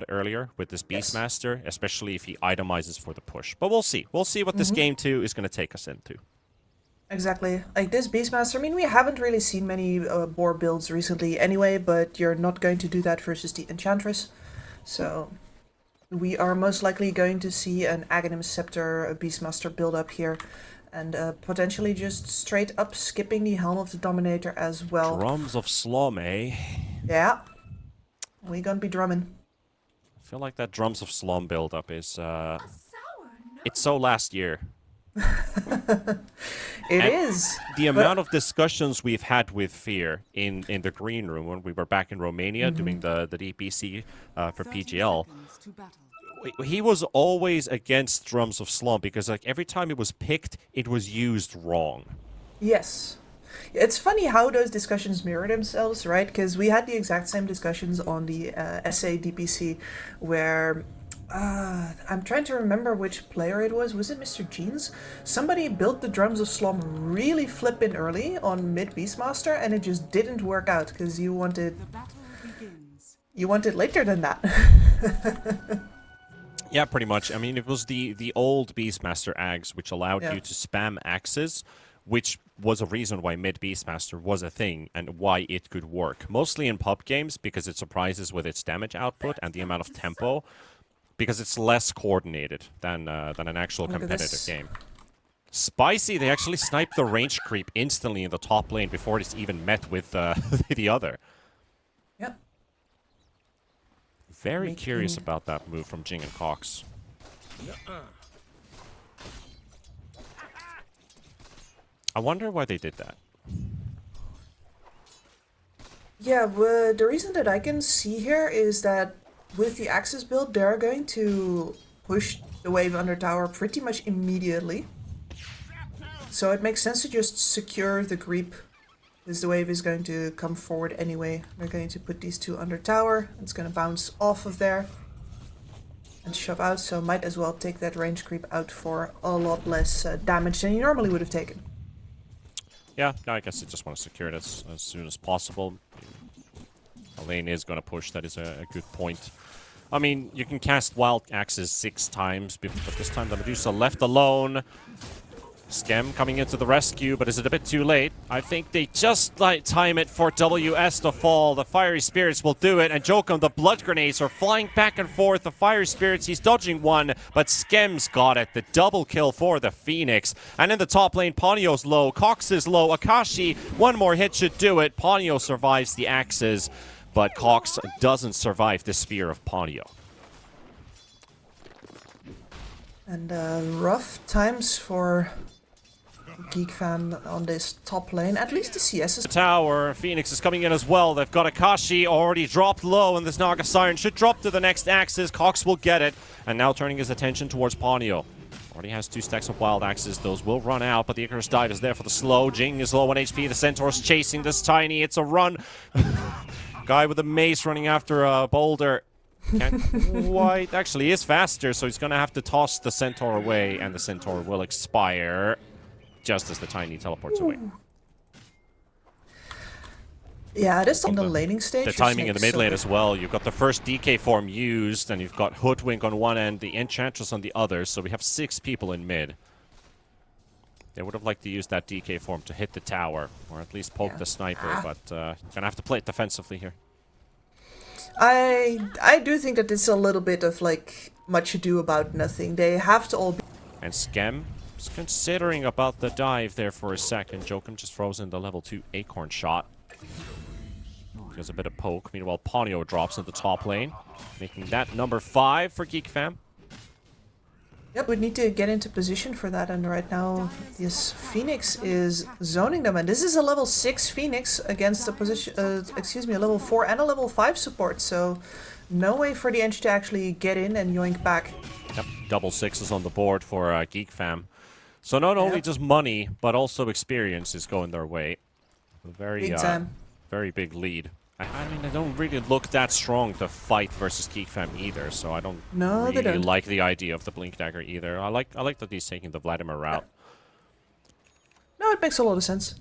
earlier with this Beastmaster, especially if he itemizes for the push. But we'll see. We'll see what this game 2 is going to take us into. Exactly. Like this Beastmaster, I mean, we haven't really seen many boar builds recently anyway, but you're not going to do that versus the Enchantress. So we are most likely going to see an Aghanim Scepter, a Beastmaster build up here, and potentially just straight up skipping the Helm of the Dominator as well. Drums of Slum, eh? Yeah. We gonna be drumming. I feel like that Drums of Slum build-up is, it's so last year. It is. The amount of discussions we've had with Fear in the green room when we were back in Romania doing the DPC for PGL. He was always against Drums of Slum because like every time it was picked, it was used wrong. Yes. It's funny how those discussions mirror themselves, right? Because we had the exact same discussions on the SA DPC where I'm trying to remember which player it was. Was it Mr. Jeans? Somebody built the Drums of Slum really flippin' early on mid Beastmaster, and it just didn't work out because you wanted later than that. Yeah, pretty much. I mean, it was the old Beastmaster Ags which allowed you to spam axes, which was a reason why mid Beastmaster was a thing and why it could work. Mostly in pub games because it surprises with its damage output and the amount of tempo. Because it's less coordinated than an actual competitive game. Spicy, they actually sniped the range creep instantly in the top lane before it's even met with the other. Yep. Very curious about that move from Jing and Cox. I wonder why they did that. Yeah, the reason that I can see here is that with the Axis build, they're going to push the wave under tower pretty much immediately. So it makes sense to just secure the creep, because the wave is going to come forward anyway. They're going to put these two under tower. It's going to bounce off of there and shove out, so might as well take that range creep out for a lot less damage than you normally would have taken. Yeah, I guess they just want to secure it as soon as possible. The lane is going to push, that is a good point. I mean, you can cast Wild Axes 6 times, but this time the Medusa left alone. Skem coming into the rescue, but is it a bit too late? I think they just time it for WS to fall. The Fiery Spirits will do it, and Jokum, the Blood Grenades are flying back and forth. The Fiery Spirits, he's dodging one, but Skem's got it. The double kill for the Phoenix. And in the top lane, Ponyo's low, Cox is low, Akashi, one more hit should do it. Ponyo survives the axes, but Cox doesn't survive the spear of Ponyo. And rough times for Geekfam on this top lane. At least the CS is... Tower, Phoenix is coming in as well. They've got Akashi already dropped low, and this Naga Siren should drop to the next axis. Cox will get it, and now turning his attention towards Ponyo. Already has 2 stacks of wild axes. Those will run out, but the Icarus dive is there for the slow. Jing is low on HP. The Centaur's chasing this Tiny. It's a run. Guy with a mace running after a boulder. Can't quite. Actually, is faster, so he's going to have to toss the Centaur away, and the Centaur will expire just as the Tiny teleports away. Yeah, this on the laning stage. The timing in the mid lane as well. You've got the first DK form used, and you've got Hoodwink on one end, the Enchantress on the other, so we have 6 people in mid. They would have liked to use that DK form to hit the tower, or at least poke the sniper, but gonna have to play it defensively here. I do think that it's a little bit of like much ado about nothing. They have to all be... And Skem is considering about the dive there for a second. Jokum just throws in the level 2 Acorn shot. There's a bit of poke. Meanwhile, Ponyo drops in the top lane, making that number 5 for Geekfam. Yep, we need to get into position for that, and right now, this Phoenix is zoning them, and this is a level 6 Phoenix against a position, a level 4 and a level 5 support, so no way for the Ench to actually get in and yoink back. Yep, double 6s on the board for Geekfam. So not only just money, but also experience is going their way. A very, very big lead. I mean, they don't really look that strong to fight versus Geekfam either, so I don't really like the idea of the Blink Dagger either. I like that he's taking the Vladimir route. No, it makes a lot of sense.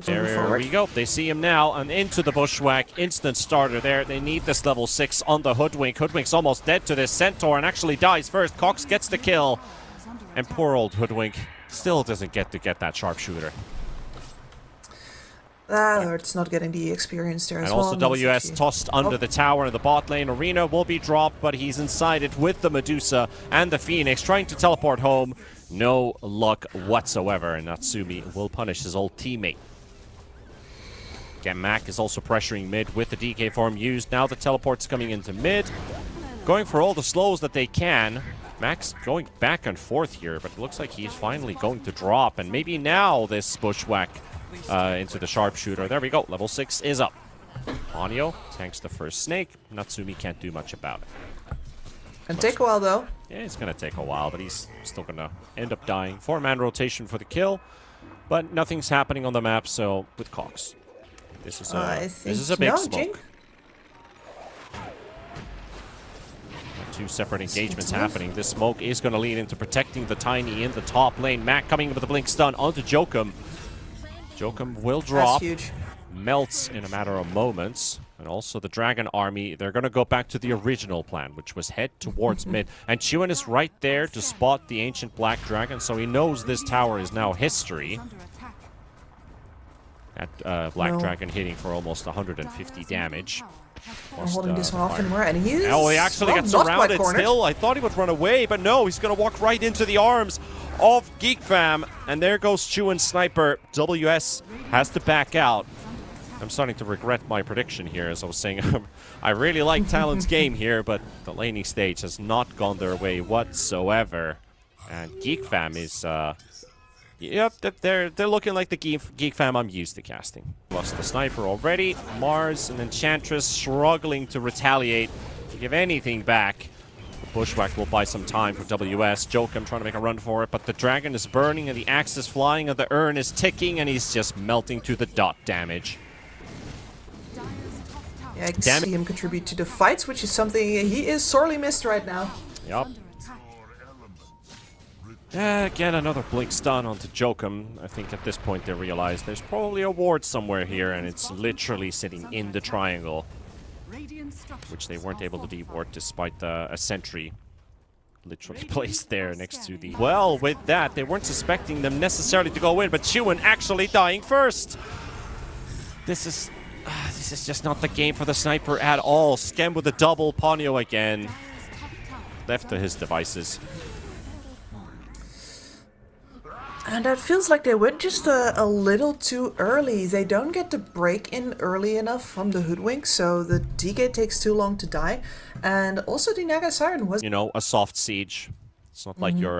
There we go. They see him now, and into the bushwhack. Instant starter there. They need this level 6 on the Hoodwink. Hoodwink's almost dead to this Centaur and actually dies first. Cox gets the kill. And poor old Hoodwink still doesn't get that sharpshooter. That hurts not getting the experience there as well. And also WS tossed under the tower in the bot lane. Arena will be dropped, but he's inside it with the Medusa and the Phoenix trying to teleport home. No luck whatsoever, and Natsumi will punish his old teammate. Again, Mac is also pressuring mid with the DK form used. Now the teleport's coming into mid. Going for all the slows that they can. Mac's going back and forth here, but it looks like he's finally going to drop. And maybe now this bushwhack into the sharpshooter. There we go. Level 6 is up. Ponyo tanks the first snake. Natsumi can't do much about it. Can take a while, though. Yeah, it's going to take a while, but he's still going to end up dying. 4-man rotation for the kill, but nothing's happening on the map, so with Cox. This is a big smoke. Two separate engagements happening. This smoke is going to lead into protecting the Tiny in the top lane. Mac coming with a blink stun onto Jokum. Jokum will drop. That's huge. Melts in a matter of moments. And also the Dragon Army, they're going to go back to the original plan, which was head towards mid. And Chiwen is right there to spot the Ancient Black Dragon, so he knows this tower is now history. That Black Dragon hitting for almost 150 damage. I'm holding this one off and we're and he actually gets surrounded still. I thought he would run away, but no, he's going to walk right into the arms of Geekfam. And there goes Chiwen's sniper. WS has to back out. I'm starting to regret my prediction here, as I was saying. I really like Talon's game here, but the laning stage has not gone their way whatsoever. And Geekfam is... Yep, they're looking like the Geek Fam I'm used to casting. Lost the sniper already. Mars and Enchantress struggling to retaliate, to give anything back. The bushwhack will buy some time for WS. Jokum trying to make a run for it, but the dragon is burning and the axe is flying and the urn is ticking and he's just melting to the dot damage. Yeah, I can see him contribute to the fights, which is something he is sorely missed right now. Yup. Again, another blink stun onto Jokum. I think at this point they realize there's probably a ward somewhere here, and it's literally sitting in the triangle, which they weren't able to deward despite a sentry literally placed there next to the... Well, with that, they weren't suspecting them necessarily to go in, but Chiwen actually dying first. This is just not the game for the sniper at all. Skem with a double, Ponyo again. Left to his devices. And it feels like they went just a little too early. They don't get the break in early enough from the Hoodwink, so the DK takes too long to die. And also the Naga Siren was... You know, a soft siege. It's not like you're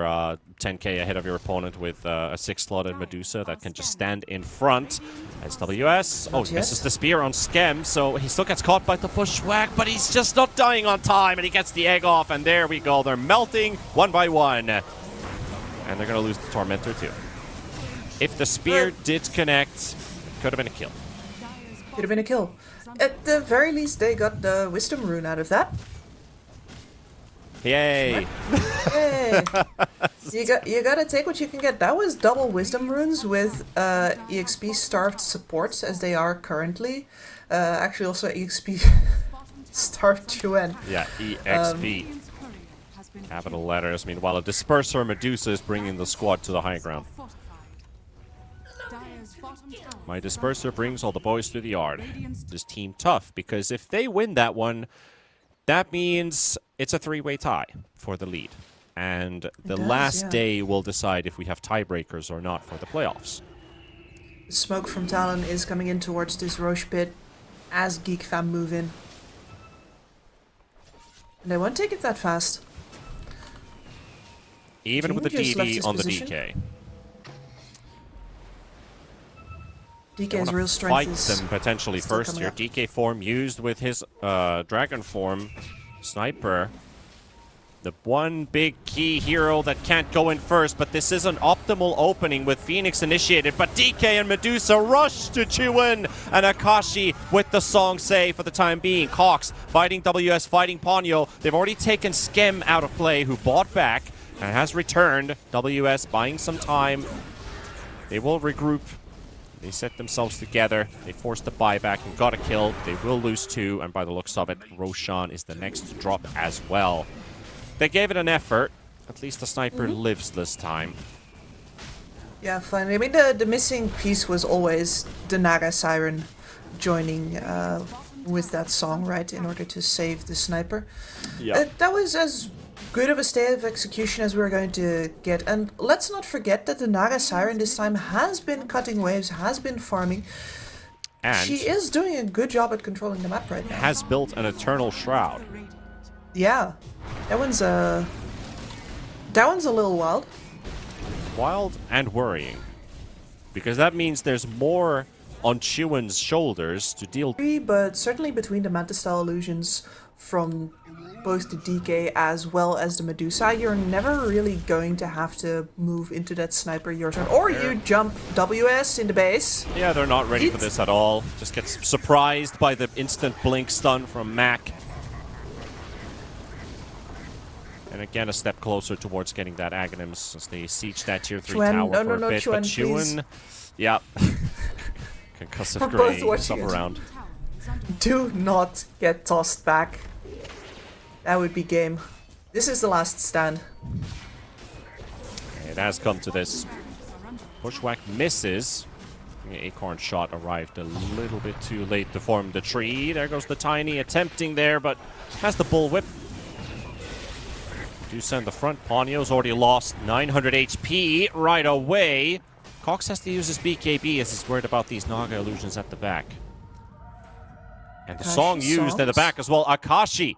10k ahead of your opponent with a 6-slotted Medusa that can just stand in front. As WS. Oh, misses the spear on Skem, so he still gets caught by the bushwhack, but he's just not dying on time, and he gets the egg off, and there we go. They're melting one by one. And they're going to lose the Tormentor too. If the spear did connect, it could have been a kill. Could have been a kill. At the very least, they got the Wisdom Rune out of that. Yay! Yay! You gotta take what you can get. That was double Wisdom Runes with EXP starved supports as they are currently. Actually, also EXP starved Chiwen. Yeah, EXP. Capital letters. Meanwhile, a Disperser Medusa is bringing the squad to the high ground. My Disperser brings all the boys to the yard. This team tough, because if they win that one, that means it's a 3-way tie for the lead. And the last day will decide if we have tiebreakers or not for the playoffs. The smoke from Talon is coming in towards this Roche pit as Geekfam move in. And they won't take it that fast. Even with the DD on the DK. DK's real strength fight is them potentially first here. DK form used with his dragon form. Sniper. The one big key hero that can't go in first, but this is an optimal opening with Phoenix initiated. But DK and Medusa rush to Chiwen, and Akashi with the song say for the time being. Cox fighting WS, fighting Ponyo. They've already taken Skem out of play, who bought back and has returned. WS buying some time. They will regroup They set themselves together. They forced the buyback and got a kill. They will lose 2, and by the looks of it, Roshan is the next to drop as well. They gave it an effort. At least the sniper lives this time. Yeah, finally. I mean, the missing piece was always the Naga Siren joining with that song, right, in order to save the sniper. Yeah. That was as good of a state of execution as we were going to get. And let's not forget that the Naga Siren this time has been cutting waves, has been farming. And she is doing a good job at controlling the map right now. has built an Eternal Shroud. Yeah. That one's a little wild. Wild and worrying. Because that means there's more on Chuan's shoulders to deal with. But certainly between the Manta-style illusions from both the DK as well as the Medusa, you're never really going to have to move into that sniper your turn. Or you jump WS in the base. Yeah, they're not ready for this at all. Just gets surprised by the instant blink stun from Mac. And again, a step closer towards getting that Aghanims as they siege that tier 3 Chuan, tower for a bit. Chuan, but Chuan, yeah. Concussive We're gray both is up watching it. around. Do not get tossed back. That would be game. This is the last stand. It has come to this. Bushwhack misses. The Acorn shot arrived a little bit too late to form the tree. There goes the Tiny attempting there, but has the bullwhip. Do send the front. Ponyo's already lost 900 HP right away. Cox has to use his BKB as he's worried about these Naga illusions at the back. And the song used in the back as well. Akashi.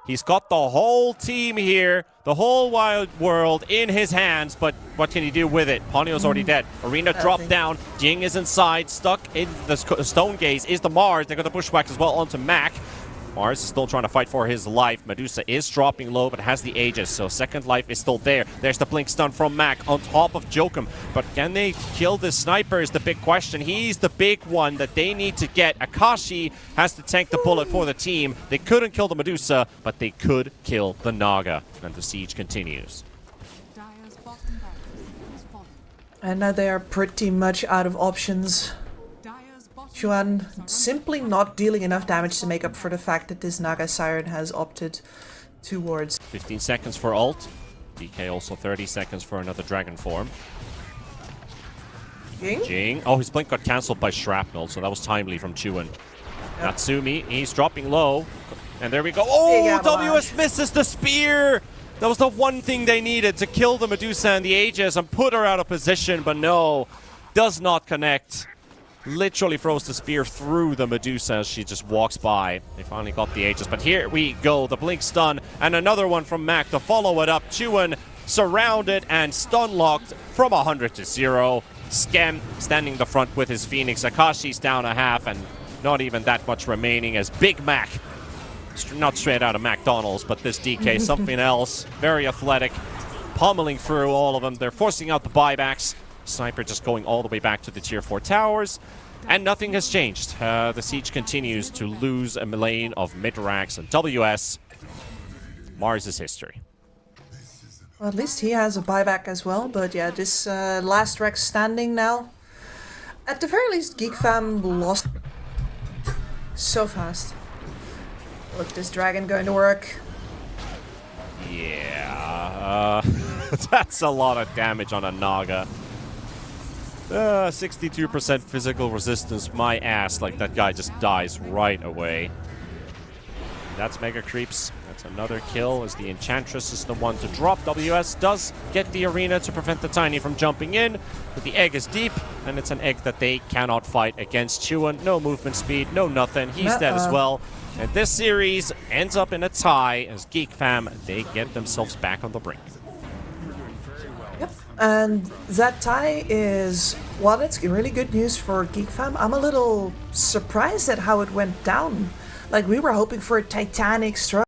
He's got the whole team here, the whole wild world in his hands, but what can he do with it? Ponyo's already dead. Arena dropped down. Jing is inside, stuck in the stone gaze. Is the Mars. They got the Bushwhack as well onto Mac. Mars is still trying to fight for his life. Medusa is dropping low, but has the Aegis, so second life is still there. There's the blink stun from Mac on top of Jokum. But can they kill this sniper is the big question. He's the big one that they need to get. Akashi has to tank the bullet for the team. They couldn't kill the Medusa, but they could kill the Naga. And the siege continues. And now they are pretty much out of options. Chuan simply not dealing enough damage to make up for the fact that this Naga Siren has opted towards 15 seconds for ult. DK also 30 seconds for another dragon form. Jing. Oh, his blink got cancelled by shrapnel, so that was timely from Chuan. Yep. Natsumi, he's dropping low. And there we go. Oh, WS misses the spear! That was the one thing they needed to kill the Medusa and the Aegis and put her out of position, but no. Does not connect. Literally throws the spear through the Medusa as she just walks by. They finally got the Aegis, but here we go. The blink stun and another one from Mac to follow it up. Chuan surrounded and stun locked from 100 to 0. Skem standing the front with his Phoenix. Akashi's down a half and not even that much remaining as Big Mac, not straight out of McDonald's, but this DK, something else. Very athletic, pummeling through all of them. They're forcing out the buybacks. Sniper just going all the way back to the tier 4 towers, and nothing has changed. The siege continues to lose a lane of mid-racks and WS. Mars is history. Well, at least he has a buyback as well, but yeah, this last rack standing now. At the very least, Geekfam lost so fast. Look, this dragon going to work. Yeah, that's a lot of damage on a Naga. 62% physical resistance, my ass, like that guy just dies right away. That's Mega Creeps. That's another kill as the Enchantress is the one to drop. WS does get the arena to prevent the Tiny from jumping in, but the egg is deep, and it's an egg that they cannot fight against. Chuan, no movement speed, no nothing. He's dead as well. And this series ends up in a tie as Geekfam, they get themselves back on the brink. And that tie is, while it's really good news for Geekfam, I'm a little surprised at how it went down. Like, we were hoping for a titanic struggle.